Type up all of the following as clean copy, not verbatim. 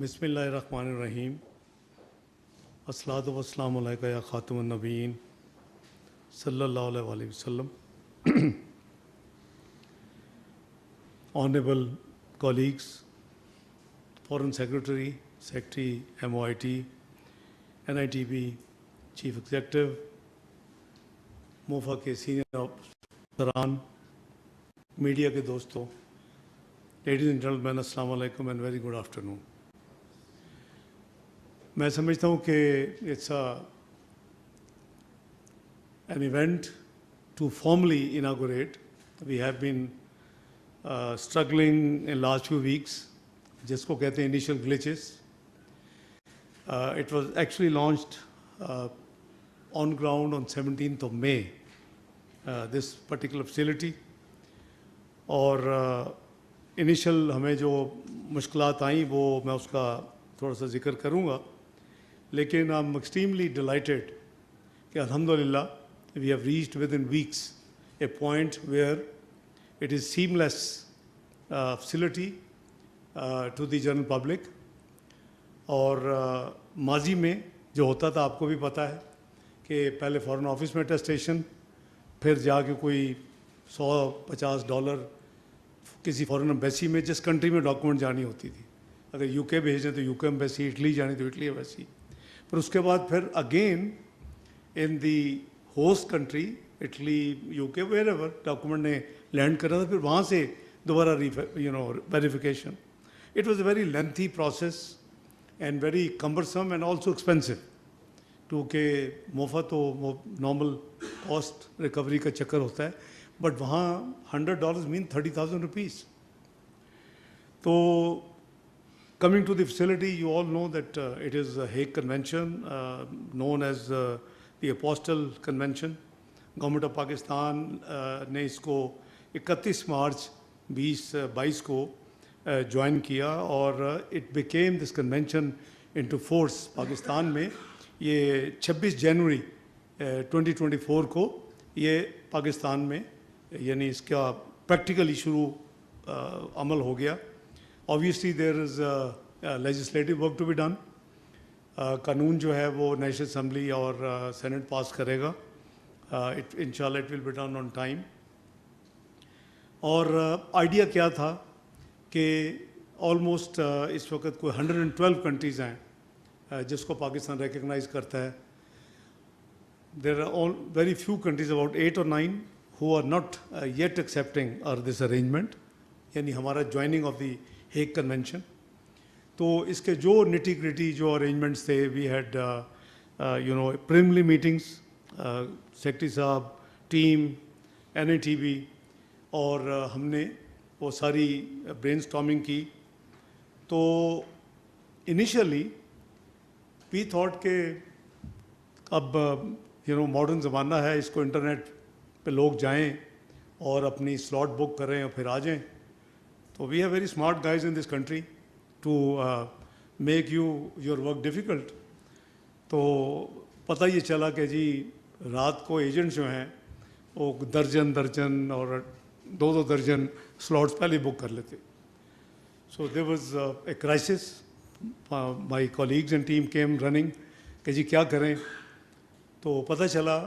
बिस्मिल्लाहिर्रहमानिर्रहीम। अस्सलातु वस्सलामु अलैका या खातमुन नबीयीन सल्लल्लाहु अलैहि वसल्लम। Honorable colleagues, Foreign Secretary, Secretary MOIT, NITB, Chief Executive, MOFA के सीनियर अफसरान, मीडिया के दोस्तों, लेडीज़ एंड जेंटलमैन, अस्सलाम वालेकुम एंड वेरी गुड आफ्टरनून। मैं समझता हूँ कि it's an event to formally inaugurate. We have been struggling in last few weeks, जिसको कहते हैं initial glitches. It was actually launched on ground on 17th of May, this particular facility. और initial हमें जो मुश्किलात आई वो मैं उसका थोड़ा सा जिक्र करूँगा, लेकिन I'm extremely delighted कि alhamdulillah we have reached within weeks a point where it is seamless facility to the general public. और माजी में जो होता था आपको भी पता है कि पहले फॉरेन ऑफिस में टेस्टेशन, फिर जाके कोई $100-50 किसी फॉरेन एम्बेसी में जिस कंट्री में डॉक्यूमेंट जानी होती थी, अगर यूके भेजें तो यूके एम्बेसी, इटली जानी तो इटली एम्बेसी, फिर उसके बाद फिर again in the host country Italy UK wherever document ने लैंड करा था, फिर वहाँ से दोबारा verification. It was a very lengthy process and very cumbersome and also expensive, क्योंकि मोफा तो नॉर्मल कॉस्ट रिकवरी का चक्कर होता है, बट वहाँ $100 मीन 30,000 रुपीज़. तो coming to the facility, you all know that it is a Hague Convention known as the Apostle Convention. Government of Pakistan ने इसको 31 मार्च 2022 को ज्वाइन किया और it became this convention into force Pakistan में. ये 26 जनवरी 2024 को ये पाकिस्तान में यानी इसका प्रैक्टिकली शुरू अमल हो गया. Obviously there is legislative work to be done. कानून जो है वो नेशनल असम्बली और सेनेट पास करेगा. इंशाल्लाह it will be done on time. और आइडिया क्या था कि ऑलमोस्ट इस वक्त कोई 112 कंट्रीज़ हैं जिसको पाकिस्तान रिकग्नाइज करता है. There are all very few countries, about 8 or 9 who are not yet accepting this arrangement, यानी हमारा joining of the Hague convention. तो इसके जो निटी ग्रिटी जो अरेंजमेंट्स थे, we had preliminary meetings, secretary साहब, टीम, NITB, और हमने वो सारी ब्रेनस्टॉर्मिंग की. तो इनिशियली वी थॉट के अब मॉडर्न ज़माना है, इसको इंटरनेट पे लोग जाएं और अपनी स्लॉट बुक करें और फिर आ जाएं. तो we are very smart guys in this country to make your work difficult. तो पता ये चला कि जी रात को एजेंट्स जो हैं वो दर्जन और 2 दर्जन स्लॉट्स पहले बुक कर लेते. So there was a crisis. My colleagues and team came running कि जी क्या करें. तो पता चला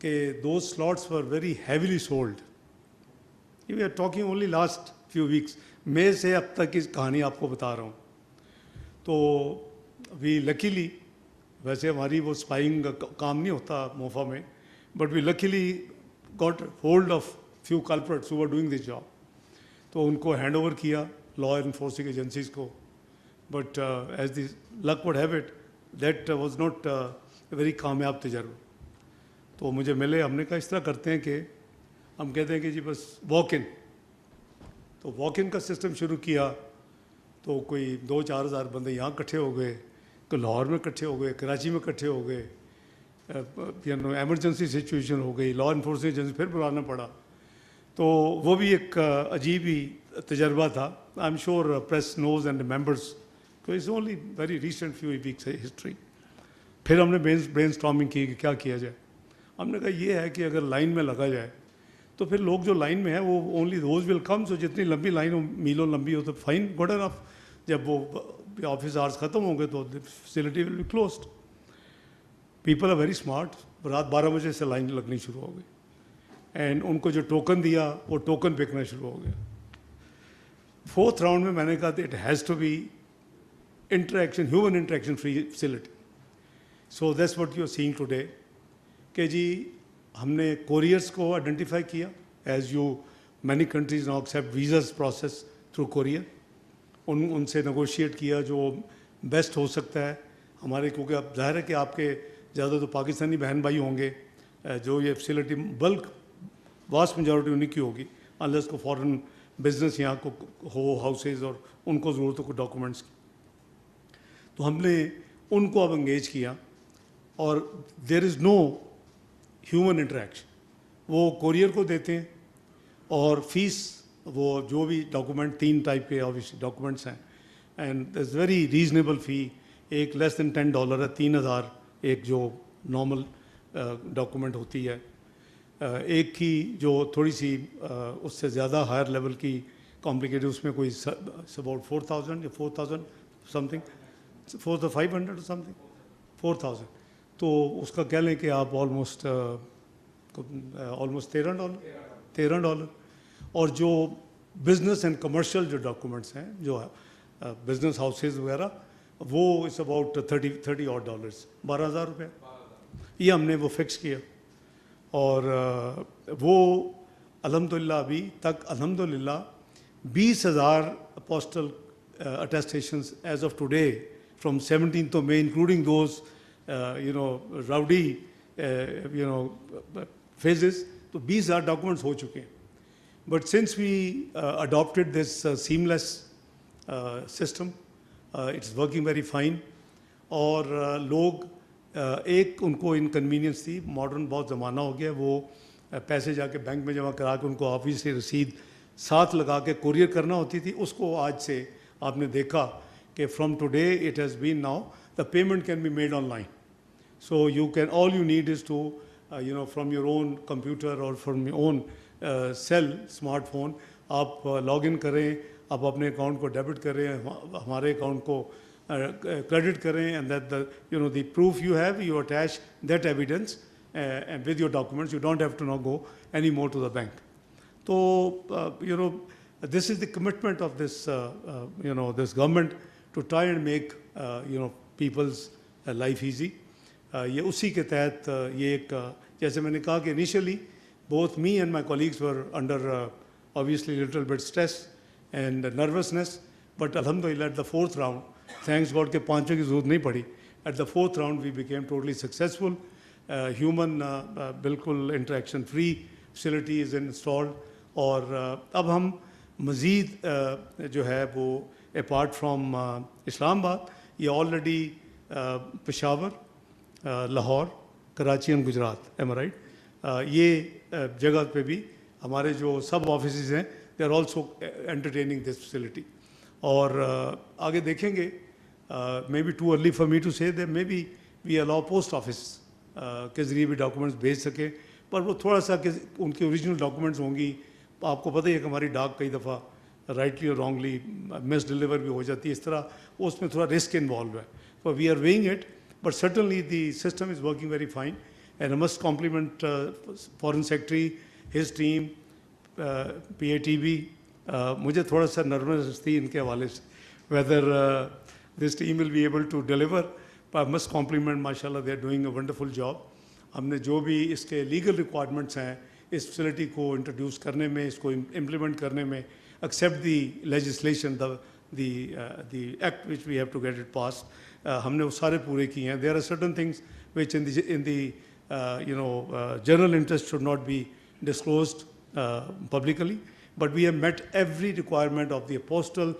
कि those slots were very heavily sold. We are talking only last few weeks. मई से अब तक की कहानी आपको बता रहा हूँ. तो वी लकीली, वैसे हमारी वो स्पाइंग काम नहीं होता मोफा में, but we luckily got hold of few culprits who were doing this job. तो उनको हैंड ओवर किया लॉ एनफोर्सिंग एजेंसीज़ को. But as the luck would have it that was not a very कामयाब तजर्बा. तो मुझे मिले, हमने कहा इस तरह करते हैं कि हम कहते हैं कि जी बस वॉक इन. तो वॉक इन का सिस्टम शुरू किया. तो कोई 2-4 हज़ार बंदे यहाँ इकट्ठे हो गए, कोई लाहौर में इकट्ठे हो गए, कराची में इकट्ठे हो गए. एमरजेंसी सिचुएशन हो गई, लॉ इन्फोर्समेंट एजेंसी फिर बुलाना पड़ा. तो वो भी एक अजीब ही तजर्बा था. I am sure press knows and members, तो it's only very recent few weeks history. फिर हमने ब्रेनस्टॉर्मिंग की कि क्या किया जाए. हमने कहा ये है कि अगर लाइन में लगा जाए तो फिर लोग जो लाइन में है वो ओनली दोज विल कम. सो जितनी लंबी लाइन हो, मीलों लंबी हो, तो फाइन, गुड एनफ. जब वो ऑफिस आवर्स ख़त्म होंगे तो facility will be closed. People are very smart. रात 12 बजे से लाइन लगनी शुरू हो गई एंड उनको जो टोकन दिया वो टोकन बिकना शुरू हो गया. फोर्थ राउंड में मैंने कहा it has to be interaction, human interaction free facility. So that's what you are seeing today कि जी हमने कोरियर्स को आइडेंटिफाई किया. As you many countries now accept visas process through courier. उनसे नेगोशिएट किया जो बेस्ट हो सकता है हमारे, क्योंकि अब जाहिर है कि आपके ज़्यादा तो पाकिस्तानी बहन भाई होंगे जो ये फैसिलिटी बल्क वास्ट मेजॉरिटी उन्हीं की होगी, अनलेस को फॉरेन बिजनेस यहाँ को हो हाउसेज और उनको ज़रूरत हो डॉक्यूमेंट्स की. तो हमने उनको अब इंगेज किया और there is no human interaction. वो कोरियर को देते हैं और फीस वो जो भी डॉक्यूमेंट 3 टाइप के ऑब्वियसली डॉक्यूमेंट्स हैं and is very reasonable fee. एक लेस दैन $10 है, 3000 एक जो नॉर्मल डॉक्यूमेंट होती है. एक की जो थोड़ी सी उससे ज़्यादा हायर लेवल की कॉम्प्लिकेटेड उसमें कोई अबाउट 4000 या 4000 समथिंग, 4500 और समथिंग 4000. तो उसका कह लें कि आप ऑलमोस्ट $13. और जो बिज़नेस एंड कमर्शियल जो डॉक्यूमेंट्स हैं जो बिज़नेस हाउसेज वगैरह वो इट्स अबाउट $30 और $12,000. ये हमने वो फिक्स किया और वो अल्हम्दुलिल्लाह अभी तक अल्हम्दुलिल्लाह 20,000 postal attestations as of today from 17th May including those rowdy phases. तो 20,000 डॉक्यूमेंट्स हो चुके हैं. But since we adopted this seamless system it's working very fine. और लोग एक उनको इनकन्वीनियंस थी, मॉडर्न बहुत ज़माना हो गया, वो पैसे जाके बैंक में जमा करा के उनको ऑफिस रसीद साथ लगा के कुरियर करना होती थी. उसको आज से आपने देखा कि from today it has been now the payment can be made online. So you can all you need is to from your own computer और from your own cell smartphone आप लॉग इन करें, आप अपने account को debit करें, हमारे account को credit करें and that the proof you have you attach that evidence with your documents. You don't have to not go any more to the bank. तो this is the commitment of this this government to try and make people's life easy. ये उसी के तहत ये एक जैसे मैंने कहा कि initially both me and my colleagues were under obviously little bit stress and nervousness, but alhamdulillah at the 4th round, thanks God के पांचों की ज़रूरत नहीं पड़ी. At the 4th round we became totally successful. Human बिल्कुल interaction free facility is installed. और अब हम मज़ीद जो है वो अपार्ट फ्रॉम इस्लामाबाद ये already Peshawar, Lahore, Karachi and Gujrat, am right, ये जगह पे भी हमारे जो सब ऑफिसेज हैं they are also entertaining this facility. और आगे देखेंगे may be too early for me to say that maybe we allow post office के ज़रिए भी डॉक्यूमेंट्स भेज सकें, पर वो थोड़ा सा कि उनकी ओरिजिनल डॉक्यूमेंट्स होंगी. आपको पता ही है कि हमारी डाक कई दफ़ा राइटली और रॉन्गली मिस डिलीवर भी हो जाती है, इस तरह उसमें थोड़ा रिस्क इन्वॉल्व है. तो we are weighing it, but certainly the system is working very fine and I must compliment foreign secretary, his team, PATB. मुझे थोड़ा सा नर्वस थी इनके हवाले से whether this team will be able to deliver, but I must compliment माशाल्लाह they are doing a wonderful job. हमने जो भी इसके लीगल रिक्वायरमेंट्स हैं इस फैसिलिटी को इंट्रोड्यूस करने में, इसको इम्प्लीमेंट करने में, except the legislation the act which we have to get it pass, हमने वो सारे पूरे किए हैं. There are certain things which in the general interest should not be disclosed publicly, but we have met every requirement of the postal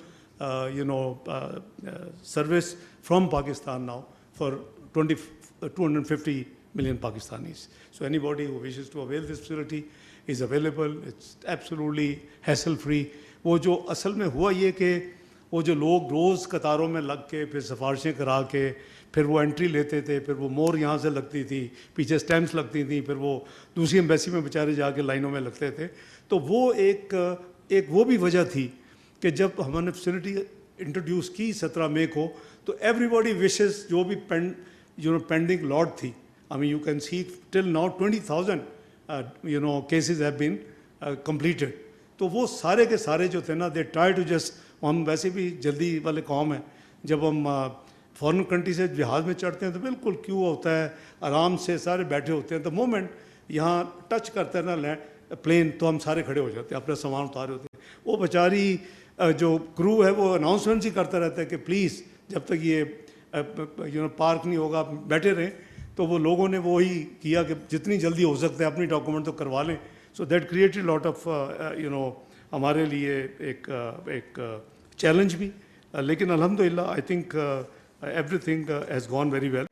service from Pakistan now for 250 million Pakistanis. So anybody who wishes to avail this facility is available. It's absolutely hassle free. वो जो असल में हुआ ये कि वो जो लोग रोज़ कतारों में लग के फिर सिफारिशें करा के फिर वो एंट्री लेते थे, फिर वो मोर यहाँ से लगती थी, पीछे स्टैम्प्स लगती थी, फिर वो दूसरी एम्बेसी में बेचारे जाके लाइनों में लगते थे. तो वो एक वो भी वजह थी कि जब हमने फैसिलिटी इंट्रोड्यूस की 17 मई को, तो एवरीबॉडी विशेस जो भी पेंडिंग लॉट थी, I mean you can see till now 20,000 cases have been completed. तो वो सारे के सारे जो थे ना, दे ट्राई टू जस्ट, हम वैसे भी जल्दी वाले कौम हैं, जब हम फॉरेन कंट्री से जहाज़ में चढ़ते हैं तो बिल्कुल क्यू होता है, आराम से सारे बैठे होते हैं. तो मोमेंट यहाँ टच करता है ना प्लेन, तो हम सारे खड़े हो जाते हैं, अपना सामान उतारे होते हैं. वो बेचारी जो क्रू है वो अनाउंसमेंट ही करता रहता है कि प्लीज़ जब तक ये पार्क नहीं होगा बैठे रहें. तो वो लोगों ने वो ही किया कि जितनी जल्दी हो सकता है अपनी डॉक्यूमेंट तो करवा लें. So that created lot of हमारे लिए एक चैलेंज भी, लेकिन अल्हम्दुलिल्लाह I think everything has gone very well.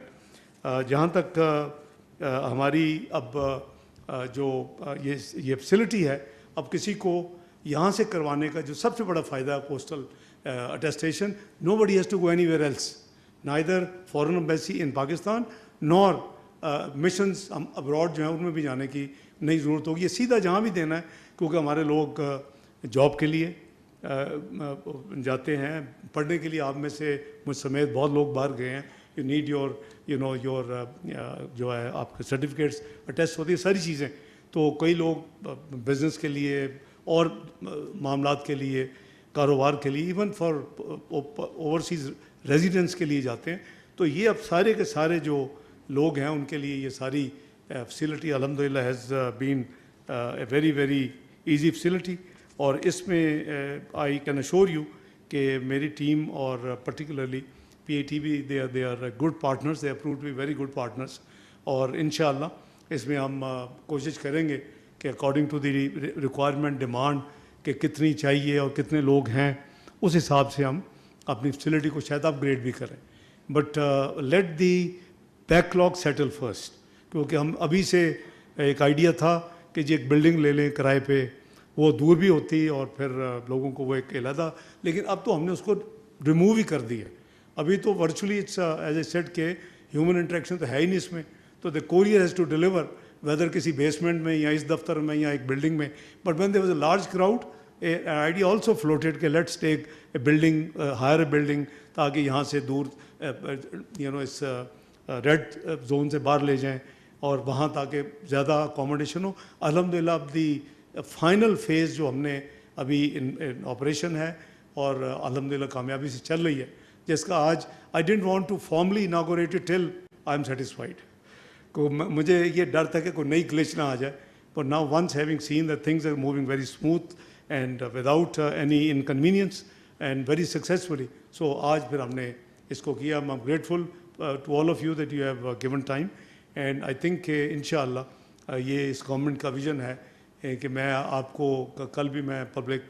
जहाँ तक हमारी अब जो ये फैसिलिटी है, अब किसी को यहाँ से करवाने का जो सबसे बड़ा फ़ायदा है postal attestation, nobody has to go anywhere else, neither foreign embassy in Pakistan nor missions abroad जो हैं उनमें भी जाने की नहीं ज़रूरत होगी. ये सीधा जहाँ भी देना है, क्योंकि हमारे लोग जॉब के लिए जाते हैं, पढ़ने के लिए. आप में से मुझ समेत बहुत लोग बाहर गए हैं. यू नीड योर जो है आपके सर्टिफिकेट्स अटेस्ट होती है, सारी चीज़ें. तो कई लोग बिज़नेस के लिए और मामलात के लिए, कारोबार के लिए, इवन फॉर ओवरसीज़ रेजिडेंट्स के लिए जाते हैं. तो ये अब सारे के सारे जो लोग हैं उनके लिए ये सारी फैसिलिटी अल्हम्दुलिल्लाह has been a very very easy facility. और इसमें आई कैन अश्योर यू कि मेरी टीम और पर्टिकुलरली PAT भी they are good partners, they prove to be very good partners. और इंशाअल्लाह इसमें हम कोशिश करेंगे कि according to the requirement, demand कि कितनी चाहिए और कितने लोग हैं, उस हिसाब से हम अपनी फैसिलिटी को शायद अपग्रेड भी करें. But let the backlog settle first, क्योंकि हम अभी से एक आइडिया था कि जी एक बिल्डिंग ले लें किराए पे, वो दूर भी होती और फिर लोगों को वो एक अलहदा, लेकिन अब तो हमने उसको रिमूव ही कर दी है. अभी तो virtually it's as a set के ह्यूमन इंटरेक्शन तो है ही नहीं इसमें. तो the courier has to deliver whether किसी बेसमेंट में या इस दफ्तर में या एक बिल्डिंग में. But when there was a large crowd, idea also floated के let's take a building, hire a building, ताकि यहाँ से दूर इस रेड जोन से बाहर ले जाएं और वहाँ ताकि ज़्यादा अकोमोडेशन हो. अल्हम्दुलिल्लाह अब दी फाइनल फेज़ जो हमने अभी इन ऑपरेशन है और अल्हम्दुलिल्लाह कामयाबी से चल रही है, जिसका आज I don't want to formally inaugurate it till I am satisfied. को मुझे ये डर था कि कोई नई ग्लिच ना आ जाए. But now once having seen that things are moving very smooth and without any inconvenience and very successfully, so आज फिर हमने इसको किया. I am grateful to all of you that you have given time. And I think इंशाअल्लाह ये इस government का vision है कि मैं आपको कल भी मैं पब्लिक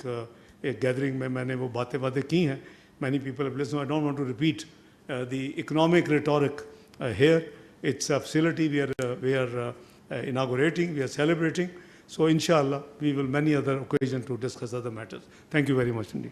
एक गैदरिंग में मैंने वो बातें की हैं. Many people have listened. I don't want to repeat the economic rhetoric here. It's a facility we are inaugurating, we are celebrating. So inshallah, we will many other occasions to discuss other matters. Thank you very much indeed.